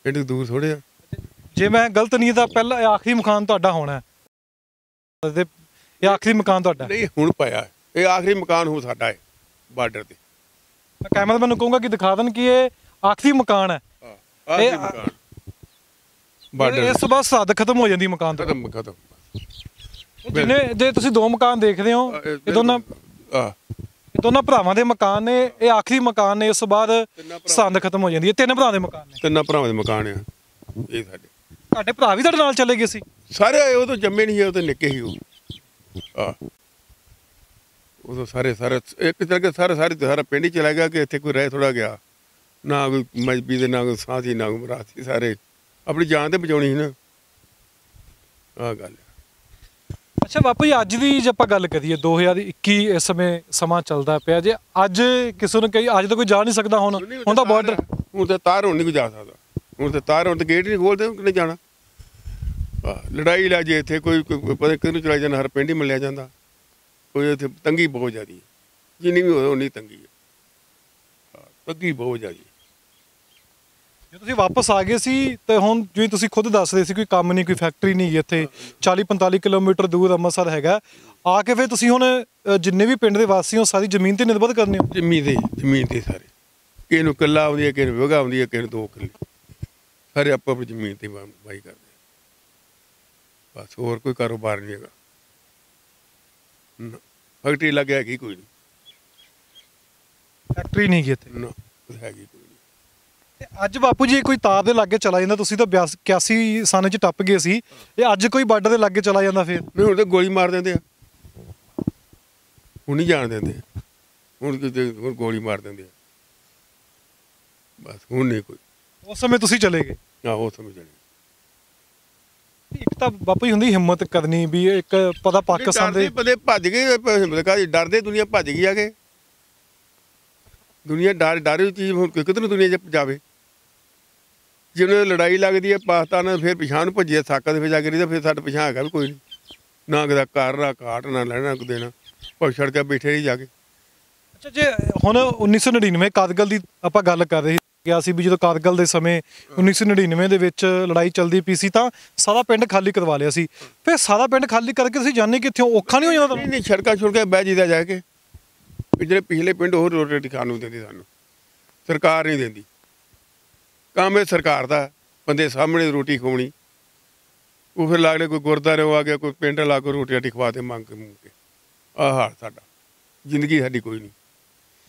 ਪਿੰਡ ਦੂਰ ਥੋੜੇ ਆ। ਜੇ ਮੈਂ ਗਲਤ ਨਹੀਂ ਤਾਂ ਪਹਿਲਾ ਆਖਰੀ ਮਕਾਨ ਤੁਹਾਡਾ ਹੋਣਾ ਹੈ, ਤੇ ਇਹ ਆਖਰੀ ਮਕਾਨ ਤੁਹਾਡਾ? ਨਹੀਂ, ਹੁਣ ਪਾਇਆ ਇਹ ਆਖਰੀ ਮਕਾਨ ਹੋ ਸਾਡਾ ਹੈ ਬਾਰਡਰ ਤੇ। ਮੈਂ ਕੈਮਰਾ ਮੈਨੂੰ ਕਹੂੰਗਾ ਕਿ ਦਿਖਾ ਦੇਣ ਕਿ ਇਹ ਆਖਰੀ ਮਕਾਨ ਹੈ। ਆਖਰੀ ਮਕਾਨ ਬਾਰਡਰ, ਇਸ ਤੋਂ ਬਾਅਦ ਸਰਹੱਦ ਖਤਮ ਹੋ ਜਾਂਦੀ ਮਕਾਨ ਤੋਂ? ਖਤਮ। ਜਿਹਨੇ ਜੇ ਤੁਸੀਂ 2 ਮਕਾਨ ਦੇਖਦੇ ਹੋ, ਇਹ ਦੋਨਾਂ ਭਰਾਵਾਂ ਦੇ ਮਕਾਨ ਨੇ, ਇਹ ਆਖਰੀ ਮਕਾਨ ਨੇ, ਇਸ ਤੋਂ ਬਾਅਦ ਸਰਹੱਦ ਖਤਮ ਹੋ ਜਾਂਦੀ ਹੈ। 3 ਭਰਾ ਦੇ ਮਕਾਨ ਨੇ? 3 ਭਰਾਵਾਂ ਦੇ ਮਕਾਨ ਆ ਇਹ ਸਾਡੇ। ਤੁਹਾਡੇ ਭਰਾ ਵੀ ਤੁਹਾਡੇ ਨਾਲ ਚਲੇ ਗਏ ਸੀ? ਸਾਰੇ ਆਏ, ਉਹ ਤਾਂ ਜੰਮੇ ਨਹੀਂ, ਉਹ ਤਾਂ ਨਿੱਕੇ ਹੀ ਉਹ ਉਦੋਂ ਸਾਰੇ ਇੱਕ ਤਰ੍ਹਾਂ ਕੇ ਸਾਰਾ ਪਿੰਡ ਹੀ ਚਲਾ ਗਿਆ, ਕਿ ਇੱਥੇ ਕੋਈ ਰਹਿ ਥੋੜਾ ਗਿਆ, ਨਾ ਕੋਈ ਮਜਬੀ ਦੇ, ਨਾ ਕੋਈ ਸਾਥੀ, ਨਾ ਕੋਈ ਮਰਾਸੀ, ਸਾਰੇ ਆਪਣੀ ਜਾਨ ਤੇ ਬਚਾਉਣੀ ਸੀ ਨਾ, ਆਹ ਗੱਲ। ਅੱਛਾ ਬਾਪੂ ਜੀ, ਅੱਜ ਦੀ ਜੇ ਆਪਾਂ ਗੱਲ ਕਰੀਏ 2021 ਇਸ ਸਮੇਂ ਸਮਾਂ ਚੱਲਦਾ ਪਿਆ, ਜੇ ਅੱਜ ਕਿਸੇ ਨੂੰ ਕਹੀ ਅੱਜ ਤਾਂ ਕੋਈ ਜਾ ਨਹੀਂ ਸਕਦਾ, ਹੁਣ ਤਾਂ ਬਾਰਡਰ, ਹੁਣ ਤਾਂ ਤਾਰ ਹੁਣ ਨਹੀਂ ਕੋਈ ਜਾ ਸਕਦਾ, ਹੁਣ ਤਾਂ ਤਾਰ, ਹੁਣ ਤਾਂ ਗੇਟ ਨਹੀਂ ਖੋਲਦੇ, ਕਿਹਨੇ ਜਾਣਾ। ਲੜਾਈ ਲੈ ਜੇ ਇੱਥੇ ਕੋਈ ਪਤਾ ਕਿਹਨੂੰ ਚਲਾਈ ਜਾਣਾ, ਹਰ ਪਿੰਡ ਹੀ ਮਿਲਿਆ ਜਾਂਦਾ, ਕੋਈ ਇੱਥੇ ਤੰਗੀ ਬਹੁਤ ਜ਼ਿਆਦੀ, ਜਿੰਨੀ ਵੀ ਹੋਵੇ ਉਨੀ ਤੰਗੀ ਹੈ, ਤੰਗੀ ਬਹੁਤ ਜ਼ਿਆਦੀ। ਜੇ ਤੁਸੀਂ ਵਾਪਸ ਆ ਗਏ ਸੀ ਤੇ ਹੁਣ ਜਿਵੇਂ ਤੁਸੀਂ ਖੁਦ ਦੱਸ ਰਹੇ ਸੀ, ਕੋਈ ਕੰਮ ਨਹੀਂ, ਕੋਈ ਫੈਕਟਰੀ ਨਹੀਂ ਇੱਥੇ, 40-45 ਕਿਲੋਮੀਟਰ ਦੂਰ ਅੰਮ੍ਰਿਤਸਰ ਹੈਗਾ, ਆ ਕੇ ਫਿਰ ਤੁਸੀਂ ਹੁਣ ਜਿੰਨੇ ਵੀ ਪਿੰਡ ਦੇ ਵਾਸੀ ਹੋ ਸਾਰੀ ਜ਼ਮੀਨ ਤੇ ਨਿਰਭਰ ਕਰਨੇ ਹੋ? ਜ਼ਮੀਨ ਤੇ ਸਾਰੇ, ਕਿਸੇ ਨੂੰ ਕਿੱਲਾ ਆਉਂਦੀ ਹੈ, ਕਿਸੇ ਨੂੰ ਵਿਗਾ ਆਉਂਦੀ ਹੈ, ਕਿਸੇ ਨੂੰ 2 ਕਿੱਲੇ, ਸਾਰੇ ਆਪੋ ਆਪਣੀ ਜ਼ਮੀਨ ਤੇ ਵਾਈ ਕਰਦੇ ਬਸ, ਹੋਰ ਕੋਈ ਕਾਰੋਬਾਰ ਨਹੀਂ ਹੈਗਾ। ਫੈਕਟਰੀ ਲੱਗਿਆ ਹੈਗੀ ਕੋਈ ਨਹੀਂ, ਫੈਕਟਰੀ ਨਹੀਂ ਗਈ ਇੱਥੇ ਨਾ ਹੈਗੀ ਕੋਈ ਨਹੀਂ। ਤੇ ਅੱਜ ਬਾਪੂ ਜੀ ਕੋਈ ਤਾਰ ਦੇ ਲਾਗੇ ਚਲਾ ਜਾਂਦਾ, ਤੁਸੀਂ ਤਾਂ 81 ਸਾਲ 'ਚ ਟੱਪ ਗਏ ਸੀ, ਇਹ ਅੱਜ ਕੋਈ ਬਾਰਡਰ ਦੇ ਲਾਗੇ ਚਲਾ ਜਾਂਦਾ ਫਿਰ? ਨਹੀਂ, ਹੁਣ ਤਾਂ ਗੋਲੀ ਮਾਰ ਦਿੰਦੇ ਆ, ਹੁਣ ਨਹੀਂ ਜਾਣ ਦਿੰਦੇ, ਹੁਣ ਗੋਲੀ ਮਾਰ ਦਿੰਦੇ ਆ ਬਸ, ਹੁਣ ਨਹੀਂ ਕੋਈ। ਉਸ ਸਮੇਂ ਤੁਸੀਂ ਚਲੇ ਗਏ? ਆਹੋ, ਉਸ ਸਮੇਂ ਚਲੇ। ਇੱਕ ਤਾਂ ਬਾਪੂ ਜੀ ਹੁੰਦੀ ਹਿੰਮਤ ਕਰਨੀ, ਵੀ ਇੱਕ ਪਤਾ ਪਾਕਿਸਤਾਨ ਦੇ ਬੰਦੇ ਭੱਜ ਗਏ, ਹਿੰਮਤ ਕਾਹਦੀ, ਡਰਦੇ ਦੁਨੀਆ ਭੱਜ ਗਈ ਆ ਕੇ, ਦੁਨੀਆ ਡਰ ਚੀਜ਼ ਹੁਣ ਕਿੱਧਰ ਨੂੰ ਦੁਨੀਆ ਜਾਵੇ। ਜੇ ਉਹਨਾਂ ਦੀ ਲੜਾਈ ਲੱਗਦੀ ਹੈ ਪਾਕਿਸਤਾਨ ਨਾਲ, ਫਿਰ ਪਿਛਾਂ ਨੂੰ ਭੱਜੇ ਸਾਕਾ ਦੇ ਫਿਰ ਜਾ ਕੇ ਰਹੀ, ਫਿਰ ਸਾਡੇ ਪਿਛਾਂ ਹੈਗਾ ਵੀ ਕੋਈ ਨਹੀਂ, ਨਾ ਕਿਦਾ ਘਰ, ਨਾ ਕਾਟ, ਨਾ ਲੈਣਾ ਕੋ ਦੇਣਾ, ਪਰ ਸੜਕਾਂ ਬੈਠੇ ਰਹੀ ਜਾ ਕੇ। ਅੱਛਾ, ਜੇ ਹੁਣ 1999 ਕਾਰਗਿਲ ਦੀ ਆਪਾਂ ਗੱਲ ਕਰ ਰਹੇ ਗਿਆ ਸੀ, ਵੀ ਜਦੋਂ ਕਾਰਗਿਲ ਦੇ ਸਮੇਂ 1999 ਦੇ ਵਿੱਚ ਲੜਾਈ ਚੱਲਦੀ ਪਈ ਸੀ, ਤਾਂ ਸਾਰਾ ਪਿੰਡ ਖਾਲੀ ਕਰਵਾ ਲਿਆ ਸੀ, ਫਿਰ ਸਾਰਾ ਪਿੰਡ ਖਾਲੀ ਕਰਕੇ ਤੁਸੀਂ ਜਾਣੇ ਕਿੱਥੇ, ਔਖਾ ਨਹੀਂ ਹੋ ਜਾਂਦਾ? ਨਹੀਂ, ਸੜਕਾਂ ਛੁੜਕਾਂ ਬਹਿ ਜੀਦਾ ਜਾ ਕੇ, ਜਿਹੜੇ ਪਿਛਲੇ ਪਿੰਡ ਹੋਰ ਰੋਟੀ ਖਾਣ ਨੂੰ ਦਿੰਦੇ, ਸਾਨੂੰ ਸਰਕਾਰ ਨਹੀਂ ਦਿੰਦੀ, ਕੰਮ ਇਹ ਸਰਕਾਰ ਦਾ, ਬੰਦੇ ਸਾਹਮਣੇ ਰੋਟੀ ਖਵਾਉਣੀ, ਉਹ ਫਿਰ ਲੱਗਦੇ ਕੋਈ ਗੁਰਦੁਆਰੇ ਆ ਗਿਆ, ਕੋਈ ਪਿੰਡ ਲਾ ਕੇ ਰੋਟੀ ਰਾਟੀ ਖਵਾ ਤੇ ਮੰਗ ਕੇ, ਆਹ ਹਾਲ ਸਾਡਾ, ਜ਼ਿੰਦਗੀ ਸਾਡੀ ਕੋਈ ਨਹੀਂ।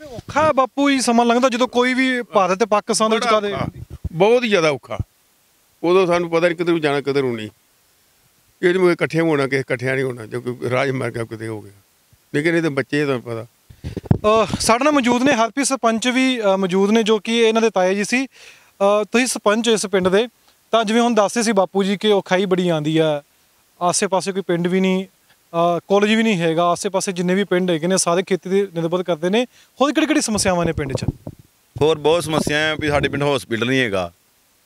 ਔਖਾ ਬਾਪੂ ਜੀ ਸਮਾਂ ਲੰਘਦਾ ਜਦੋਂ ਕੋਈ ਵੀ ਭਾਰਤ ਤੇ ਪਾਕਿਸਤਾਨ ਦੇ ਵਿਚਾਲੇ? ਬਹੁਤ ਹੀ ਜ਼ਿਆਦਾ ਔਖਾ, ਉਦੋਂ ਸਾਨੂੰ ਪਤਾ ਨਹੀਂ ਕਿੱਧਰ ਜਾਣਾ ਕਿੱਧਰ ਨੂੰ ਨਹੀਂ, ਇਹ ਨੂੰ ਇਕੱਠੇ ਹੋਣਾ, ਕਿਸੇ ਇਕੱਠਿਆਂ ਨਹੀਂ ਹੋਣਾ, ਜੋ ਕੋਈ ਰਾਜ ਮਰ ਗਿਆ ਕਿਤੇ ਹੋ ਗਿਆ, ਲੇਕਿਨ ਇਹ ਤਾਂ ਬੱਚੇ ਤੁਹਾਨੂੰ ਪਤਾ। ਸਾਡੇ ਨਾਲ ਮੌਜੂਦ ਨੇ ਹਰਪ੍ਰੀਤ ਸਰਪੰਚ ਵੀ ਮੌਜੂਦ ਨੇ, ਜੋ ਕਿ ਇਹਨਾਂ ਦੇ ਤਾਏ ਜੀ ਸੀ। ਤੁਸੀਂ ਸਰਪੰਚ ਇਸ ਪਿੰਡ ਦੇ, ਤਾਂ ਜਿਵੇਂ ਹੁਣ ਦੱਸਦੇ ਸੀ ਬਾਪੂ ਜੀ ਕਿ ਔਖਾਈ ਬੜੀ ਆਉਂਦੀ ਆ, ਆਸੇ ਪਾਸੇ ਕੋਈ ਪਿੰਡ ਵੀ ਨਹੀਂ, ਕਾਲਜ ਵੀ ਨਹੀਂ ਹੈਗਾ, ਆਸੇ ਪਾਸੇ ਜਿੰਨੇ ਵੀ ਪਿੰਡ ਹੈਗੇ ਨੇ ਸਾਰੇ ਖੇਤੀ ਤੇ ਨਿਰਭਰ ਕਰਦੇ ਨੇ। ਹੋਰ ਕਿਹੜੀ ਸਮੱਸਿਆਵਾਂ ਨੇ ਪਿੰਡ 'ਚ? ਹੋਰ ਬਹੁਤ ਸਮੱਸਿਆ ਹੈ ਵੀ ਸਾਡੇ ਪਿੰਡ ਹਸਪੀਟਲ ਨਹੀਂ ਹੈਗਾ,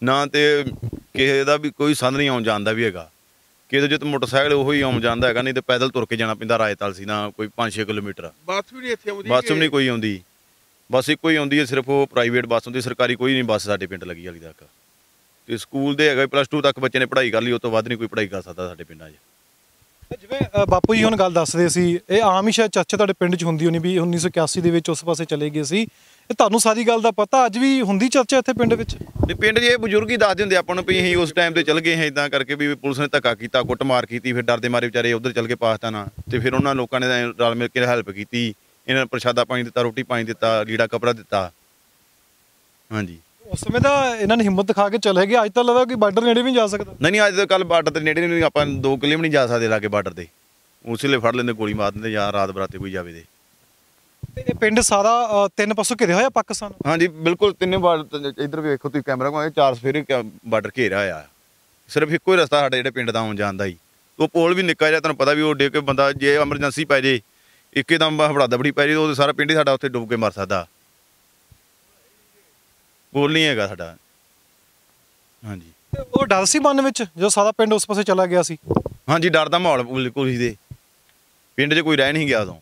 ਨਾ ਤੇ ਕਿਸੇ ਦਾ ਵੀ ਕੋਈ ਸੰਦ ਨਹੀਂ ਆਉਣ ਜਾਣ ਦਾ ਵੀ ਹੈਗਾ, ਕਿਤੇ ਜੇ ਤਾਂ ਮੋਟਰਸਾਈਕਲ ਉਹੀ ਆਉਂ ਜਾਂਦਾ ਹੈਗਾ, ਨਹੀਂ ਤੇ ਪੈਦਲ ਤੁਰ ਕੇ ਜਾਣਾ ਪੈਂਦਾ ਰਾਜਤਾਲ ਸੀ ਨਾ ਕੋਈ 5-6 ਕਿਲੋਮੀਟਰ। ਬੱਸ ਵੀ ਨਹੀਂ ਇੱਥੇ ਆਉਂਦੀ ਬੱਸ ਵੀ ਨਹੀਂ ਕੋਈ ਆਉਂਦੀ, ਬੱਸ ਇੱਕੋ ਹੀ ਆਉਂਦੀ ਹੈ, ਸਿਰਫ ਉਹ ਪ੍ਰਾਈਵੇਟ ਬੱਸ ਹੁੰਦੀ, ਸਰਕਾਰੀ ਕੋਈ ਨਹੀਂ ਬੱਸ ਸਾਡੇ ਪਿੰਡ ਲੱਗੀ ਹਾਲੇ ਤੱਕ। ਤੇ ਸਕੂਲ ਦੇ ਹੈਗਾ +2 ਤੱਕ ਬੱਚੇ ਨੇ ਪੜ੍ਹਾਈ ਕਰ ਲਈ, ਉਸ ਤੋਂ ਵੱਧ ਨਹੀਂ ਕੋਈ ਪੜ੍ਹਾਈ ਕਰ ਸਕਦਾ ਸਾਡੇ ਪਿੰਡਾਂ 'ਚ। ਜਿਵੇਂ ਬਾਪੂ ਜੀ ਹੁਣ ਗੱਲ ਦੱਸਦੇ ਸੀ, ਇਹ ਆਮ ਹੀ ਸ਼ਾਇਦ ਚਰਚਾ ਤੁਹਾਡੇ ਪਿੰਡ 'ਚ ਹੁੰਦੀ ਹੋਣੀ ਵੀ 1981 ਦੇ ਵਿੱਚ ਉਸ ਪਾਸੇ ਚਲੇ ਗਏ ਸੀ, ਇਹ ਤੁਹਾਨੂੰ ਸਾਰੀ ਗੱਲ ਦਾ ਪਤਾ? ਅੱਜ ਵੀ ਹੁੰਦੀ ਚਰਚਾ ਇੱਥੇ ਪਿੰਡ ਵਿੱਚ? ਤੇ ਪਿੰਡ 'ਚ ਇਹ ਬਜ਼ੁਰਗ ਹੀ ਦੱਸਦੇ ਹੁੰਦੇ ਆਪਾਂ ਨੂੰ ਵੀ ਅਸੀਂ ਉਸ ਟਾਈਮ ਤੇ ਚਲ ਗਏ ਹਾਂ, ਇਦਾਂ ਕਰਕੇ ਵੀ ਪੁਲਿਸ ਨੇ ਧੱਕਾ ਕੀਤਾ, ਕੁੱਟਮਾਰ ਕੀਤੀ, ਫਿਰ ਡਰਦੇ ਮਾਰੇ ਵਿਚਾਰੇ ਉੱਧਰ ਚਲ ਗਏ ਪਾਕਿਸਤਾਨ। ਤੇ ਫਿਰ ਉਹਨਾਂ ਲੋਕਾਂ ਨੇ ਰਲ ਮਿਲ ਕੇ ਹੈਲਪ ਕੀਤੀ, ਇਹਨਾਂ ਨੂੰ ਪ੍ਰਸ਼ਾਦਾ ਪਾਣੀ ਦਿੱਤਾ, ਰੋਟੀ ਪਾਣੀ ਦਿੱਤਾ, ਲੀੜਾ ਕੱਪੜਾ ਦਿੱਤਾ। ਹਾਂਜੀ, ਉਸ ਸਮੇਂ ਤਾਂ ਇਹਨਾਂ ਨੇ ਹਿੰਮਤ ਦਿਖਾ ਕੇ ਚਲੇ ਗਏ, ਅੱਜ ਤਾਂ ਲੱਗਦਾ ਕਿ ਬਾਰਡਰ ਨੇੜੇ ਵੀ ਨਹੀਂ ਜਾ ਸਕਦਾ। ਨਹੀਂ ਅੱਜ ਕੱਲ ਬਾਰਡਰ ਦੇ ਨੇੜੇ ਨਹੀਂ, ਆਪਾਂ 2 ਕਿਲੇ ਵੀ ਨਹੀਂ ਜਾ ਸਕਦੇ ਲਾਗੇ ਬਾਰਡਰ ਦੇ, ਉਸੇ ਵੇਲੇ ਫੜ ਲੈਂਦੇ, ਗੋਲੀ ਮਾਰ ਦਿੰਦੇ, ਜਾਂ ਰਾਤ ਬਰਾਤੇ ਕੋਈ ਜਾਵੇ। ਤੇ ਇਹ ਪਿੰਡ ਸਾਰਾ 3 ਪਾਸੋਂ ਘਿਰਿਆ ਹੋਇਆ ਪਾਕਿਸਤਾਨ? ਹਾਂਜੀ ਬਿਲਕੁਲ, 3 ਬਾਰਡਰ ਇੱਧਰ ਵੀ ਵੇਖੋ ਤੁਸੀਂ ਕੈਮਰਾ ਕੋਲ 4 ਸਫੇਰੇ ਬਾਰਡਰ ਘੇਰਿਆ ਹੋਇਆ। ਸਿਰਫ ਇੱਕੋ ਹੀ ਰਸਤਾ ਸਾਡੇ ਜਿਹੜੇ ਪਿੰਡ ਦਾ ਆਉਣ ਜਾਣ ਦਾ ਹੀ, ਉਹ ਪੋਲ ਵੀ ਨਿੱਕਾ ਜਿਹਾ, ਤੁਹਾਨੂੰ ਪਤਾ ਵੀ ਉਹ ਡੇ ਕੇ ਬੰਦਾ ਜੇ ਐਮਰਜੈਂਸੀ ਪੈ ਜੇ, ਇੱਕਦਮ ਹਬੜਾ ਦਬੜੀ ਪੈ ਜੇ, ਉਹ ਸਾਰਾ ਪਿੰਡ ਹੀ ਸਾਡਾ ਉੱਥੇ ਡੁੱਬ ਕੇ ਮਰ ਸਕਦਾ। ਪੋਲ ਨਹੀਂ ਹੈਗਾ ਸਾਡਾ। ਹਾਂਜੀ, ਉਹ ਡਰ ਸੀ ਮਨ ਵਿੱਚ ਜਦੋਂ ਸਾਰਾ ਪਿੰਡ ਉਸ ਪਾਸੇ ਚਲਾ ਗਿਆ ਸੀ? ਹਾਂਜੀ, ਡਰ ਦਾ ਮਾਹੌਲ ਬਿਲਕੁਲ ਸੀ, ਦੇ ਪਿੰਡ 'ਚ ਕੋਈ ਰਹਿ ਨਹੀਂ ਗਿਆ ਉਦੋਂ।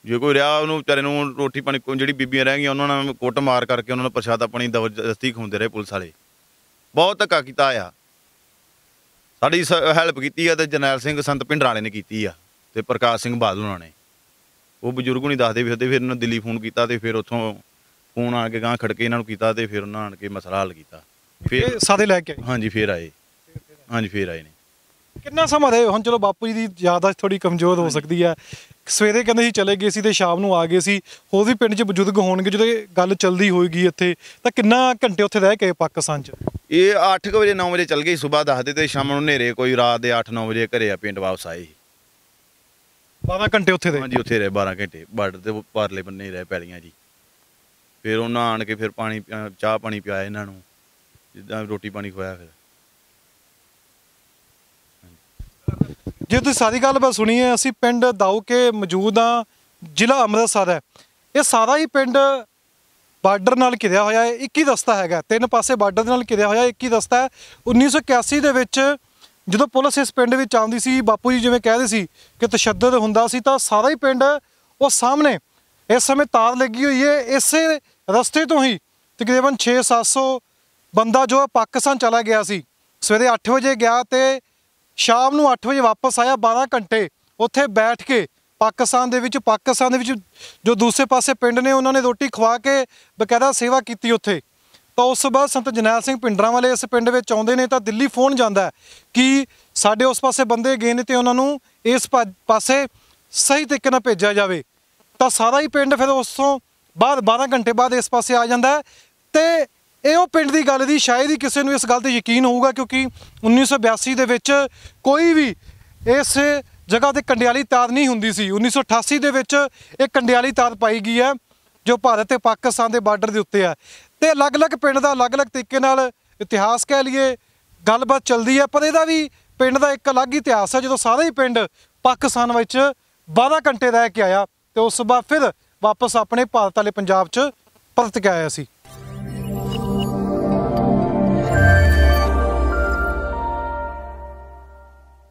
ਜੇ ਕੋਈ ਰਿਹਾ ਉਹਨੂੰ ਵਿਚਾਰੇ ਨੂੰ ਰੋਟੀ ਪਾਣੀ, ਜਿਹੜੀ ਬੀਬੀਆਂ ਰਹਿ ਗਈਆਂ ਉਹਨਾਂ ਨਾਲ ਕੁੱਟ ਮਾਰ ਕਰਕੇ ਉਹਨਾਂ ਨੂੰ ਪ੍ਰਸ਼ਾਦਾ ਪਾਣੀ ਜ਼ਬਰਦਸਤੀ ਖਵਾਉਂਦੇ ਰਹੇ ਪੁਲਿਸ ਵਾਲੇ। ਬਹੁਤ ਧੱਕਾ ਕੀਤਾ ਆ, ਸਾਡੀ ਹੈਲਪ ਕੀਤੀ ਆ, ਤੇ ਜਰਨੈਲ ਸਿੰਘ ਸੰਤ ਭਿੰਡਰਾਂ ਵਾਲੇ ਨੇ ਕੀਤੀ ਆ, ਤੇ ਪ੍ਰਕਾਸ਼ ਸਿੰਘ ਬਾਦਲ ਉਹਨਾਂ ਨੇ। ਉਹ ਬਜ਼ੁਰਗ ਨਹੀਂ ਦੱਸਦੇ ਫਿਰਦੇ, ਫਿਰ ਇਹਨਾਂ ਦਿੱਲੀ ਫੋਨ ਕੀਤਾ, ਤੇ ਫਿਰ ਉੱਥੋਂ ਫੋਨ ਆ ਕੇ ਗਾਂਹ ਖੜਕੇ ਇਹਨਾਂ ਨੂੰ ਕੀਤਾ, ਤੇ ਫਿਰ ਉਹਨਾਂ ਆਣ ਕੇ ਮਸਲਾ ਹੱਲ ਕੀਤਾ। ਫਿਰ ਸਾਰੇ ਲੈ ਕੇ ਆਏ? ਹਾਂਜੀ, ਫਿਰ ਆਏ। ਹਾਂਜੀ, ਫਿਰ ਆਏ ਨੇ। ਕਿੰਨਾ ਸਮਾਂ ਰਹੇ ਹੁਣ? ਚਲੋ ਬਾਪੂ ਜੀ ਦੀ ਯਾਦਾਸ਼ਤ ਥੋੜੀ ਕਮਜ਼ੋਰ ਹੋ ਸਕਦੀ ਹੈ, ਸਵੇਰੇ ਕਹਿੰਦੇ ਸੀ ਚਲੇ ਗਏ ਸੀ ਤੇ ਸ਼ਾਮ ਨੂੰ ਆ ਗਏ ਸੀ, ਹੋਰ ਵੀ ਪਿੰਡ 'ਚ ਬਜ਼ੁਰਗ ਹੋਣਗੇ, ਜਦੋਂ ਇਹ ਗੱਲ ਚੱਲਦੀ ਹੋਏਗੀ ਇੱਥੇ, ਤਾਂ ਕਿੰਨਾ ਘੰਟੇ ਉੱਥੇ ਰਹਿ ਕੇ ਪਾਕਿਸਤਾਨ 'ਚ? ਇਹ 8 ਵਜੇ 9 ਵਜੇ ਚੱਲ ਗਏ, ਸਵੇਰ ਦੱਸਦੇ, ਤੇ ਸ਼ਾਮ ਨੂੰ ਹਨੇਰੇ ਕੋਈ ਰਾਤ ਦੇ 8-9 ਵਜੇ ਘਰੇ ਆ ਪਿੰਡ ਵਾਪਸ ਆਏ। 12 ਘੰਟੇ ਉੱਥੇ ਰਹੇ? ਹਾਂਜੀ, ਉੱਥੇ ਰਹੇ 12 ਘੰਟੇ, ਬਾਰਡਰ ਤੇ ਪਾਰਲੇ ਬੰਨੇ ਹੀ ਰਹੇ ਪੈਲੀਆਂ ਜੀ। ਫਿਰ ਉਹਨਾਂ ਆਣ ਕੇ ਫਿਰ ਪਾਣੀ ਚਾਹ ਪਾਣੀ ਪਿਆਇਆ ਇਹਨਾਂ ਨੂੰ, ਜਿੱਦਾਂ ਰੋਟੀ ਪਾਣੀ ਖਵਾਇਆ। ਫਿਰ ਜੇ ਤੁਸੀਂ ਸਾਰੀ ਗੱਲਬਾਤ ਸੁਣੀ ਹੈ, ਅਸੀਂ ਪਿੰਡ ਦਾਊ ਕੇ ਮੌਜੂਦ ਹਾਂ, ਜ਼ਿਲ੍ਹਾ ਅੰਮ੍ਰਿਤਸਰ ਹੈ। ਇਹ ਸਾਰਾ ਹੀ ਪਿੰਡ ਬਾਰਡਰ ਨਾਲ ਘਿਰਿਆ ਹੋਇਆ ਹੈ, ਇੱਕ ਹੀ ਰਸਤਾ ਹੈਗਾ, 3 ਪਾਸੇ ਬਾਰਡਰ ਦੇ ਨਾਲ ਘਿਰਿਆ ਹੋਇਆ ਇੱਕ ਹੀ ਰਸਤਾ ਹੈ। 1981 ਦੇ ਵਿੱਚ ਜਦੋਂ ਪੁਲਿਸ ਇਸ ਪਿੰਡ ਵਿੱਚ ਆਉਂਦੀ ਸੀ, ਬਾਪੂ ਜੀ ਜਿਵੇਂ ਕਹਿੰਦੇ ਸੀ ਕਿ ਤਸ਼ੱਦਦ ਹੁੰਦਾ ਸੀ, ਤਾਂ ਸਾਰਾ ਹੀ ਪਿੰਡ ਉਹ ਸਾਹਮਣੇ ਇਸ ਸਮੇਂ ਤਾਰ ਲੱਗੀ ਹੋਈ ਹੈ, ਇਸੇ ਰਸਤੇ ਤੋਂ ਹੀ ਤਕਰੀਬਨ 600-700 ਬੰਦਾ ਜੋ ਪਾਕਿਸਤਾਨ ਚਲਾ ਗਿਆ ਸੀ। ਸਵੇਰੇ 8 ਵਜੇ ਗਿਆ ਤੇ ਸ਼ਾਮ ਨੂੰ 8 ਵਜੇ ਵਾਪਸ ਆਇਆ। 12 ਘੰਟੇ ਉੱਥੇ ਬੈਠ ਕੇ ਪਾਕਿਸਤਾਨ ਦੇ ਵਿੱਚ ਜੋ ਦੂਸਰੇ ਪਾਸੇ ਪਿੰਡ ਨੇ ਉਹਨਾਂ ਨੇ ਰੋਟੀ ਖਵਾ ਕੇ ਬਕਾਇਦਾ ਸੇਵਾ ਕੀਤੀ ਉੱਥੇ। ਤਾਂ ਉਸ ਤੋਂ ਬਾਅਦ ਸੰਤ ਜਰਨੈਲ ਸਿੰਘ ਭਿੰਡਰਾਂ ਵਾਲੇ ਇਸ ਪਿੰਡ ਵਿੱਚ ਆਉਂਦੇ ਨੇ, ਤਾਂ ਦਿੱਲੀ ਫੋਨ ਜਾਂਦਾ ਹੈ ਕਿ ਸਾਡੇ ਉਸ ਪਾਸੇ ਬੰਦੇ ਗਏ ਨੇ ਤੇ ਉਹਨਾਂ ਨੂੰ ਇਸ ਪਾਸੇ ਸਹੀ ਤਰੀਕੇ ਨਾਲ ਭੇਜਿਆ ਜਾਵੇ। ਤਾਂ ਸਾਰਾ ਹੀ ਪਿੰਡ ਫਿਰ ਉਸ ਤੋਂ ਬਾਅਦ 12 ਘੰਟੇ ਬਾਅਦ ਇਸ ਪਾਸੇ ਆ ਜਾਂਦਾ ਹੈ। ਤੇ ਇਹ ਉਹ ਪਿੰਡ ਦੀ ਗੱਲ ਦੀ ਸ਼ਾਇਦ ਹੀ ਕਿਸੇ ਨੂੰ ਇਸ ਗੱਲ ਤੇ ਯਕੀਨ ਹੋਊਗਾ, ਕਿਉਂਕਿ 1982 ਦੇ ਵਿੱਚ ਕੋਈ ਵੀ ਇਸ ਜਗ੍ਹਾ ਤੇ ਕੰਡਿਆਲੀ ਤਾਰ ਨਹੀਂ ਹੁੰਦੀ ਸੀ। 1988 ਦੇ ਵਿੱਚ ਇਹ ਕੰਡਿਆਲੀ ਤਾਰ ਪਾਈ ਗਈ ਹੈ ਜੋ ਭਾਰਤ ਤੇ ਪਾਕਿਸਤਾਨ ਦੇ ਬਾਰਡਰ ਦੇ ਉੱਤੇ ਹੈ। ਤੇ ਅਲੱਗ-ਅਲੱਗ ਪਿੰਡ ਦਾ ਅਲੱਗ-ਅਲੱਗ ਤਰੀਕੇ ਨਾਲ ਇਤਿਹਾਸ ਕਹਿ ਲਈਏ, ਗੱਲਬਾਤ ਚੱਲਦੀ ਹੈ, ਪਰ ਇਹਦਾ ਵੀ ਪਿੰਡ ਦਾ ਇੱਕ ਅਲੱਗ ਇਤਿਹਾਸ ਹੈ। ਜਦੋਂ ਸਾਰਾ ਹੀ ਪਿੰਡ ਪਾਕਿਸਤਾਨ ਵਿੱਚ 12 ਘੰਟੇ ਰਹਿ ਕੇ ਆਇਆ ਤੇ ਉਸ ਤੋਂ ਬਾਅਦ ਫਿਰ ਵਾਪਸ ਆਪਣੇ ਭਾਰਤ ਵਾਲੇ ਪੰਜਾਬ 'ਚ ਪਰਤ ਕੇ ਆਇਆ ਸੀ।